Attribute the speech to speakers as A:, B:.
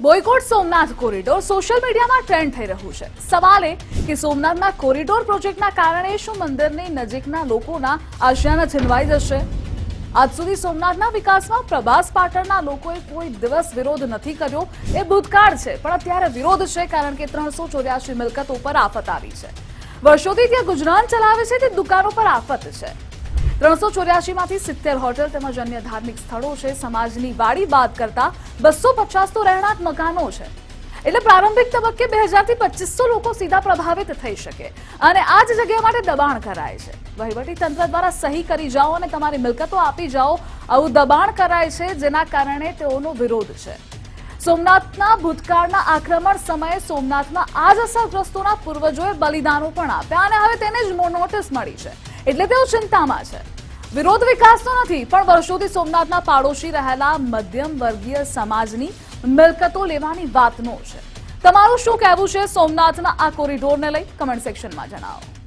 A: Boycott Somnath corridor social મીડિયામાં trend થઈ રહ્યું છે। સવાલ એ કે સોમનાથના કોરિડોર પ્રોજેક્ટના કારણે શું મંદિરની નજીકના લોકોના આશયાના છીનવાઈ જશે? આજ સુધી સોમનાથના વિકાસમાં પ્રભાસ પાટણના લોકોએ કોઈ દિવસ વિરોધ નથી કર્યો, એ ભૂતકાળ છે, પણ અત્યારે વિરોધ છે કારણ કે 384 મિલકતો પર આફત આવી છે। વર્ષોથી ત્યાં ગુજરાન ચલાવે છે તે દુકાનો પર આફત છે। 384 માંથી 70 હોટેલ તેમજ અન્ય ધાર્મિક સ્થળો છે। સમાજની વાડી બાદ કરતા 250 તો રહેણાંક મકાનો છે। એટલે પ્રારંભિક તબક્કે 2000 થી 2500 લોકો સીધા પ્રભાવિત થઈ શકે અને આ જ જગ્યા માટે દબાણ કરાય છે। વહીવટી તંત્ર દ્વારા સહી કરી જાઓ અને તમારી મિલકતો આપી જાઓ, આવું દબાણ કરાય છે, જેના કારણે તેઓનો વિરોધ છે। સોમનાથના ભૂતકાળના આક્રમણ સમયે સોમનાથમાં આ જ અસરગ્રસ્તોના પૂર્વજોએ બલિદાનો પણ આપ્યા અને હવે તેને જ નોટિસ મળી છે, એટલે તેઓ ચિંતામાં છે। વિરોધ વિકાસનો નથી, પણ વર્ષોથી સોમનાથના પાડોશી રહેલા મધ્યમ વર્ગીય સમાજની મિલકતો લેવાની વાતનો છે। તમારું શું કહેવું છે સોમનાથના આ કોરિડોરને લઈ? કમેન્ટ સેક્શનમાં જણાવો।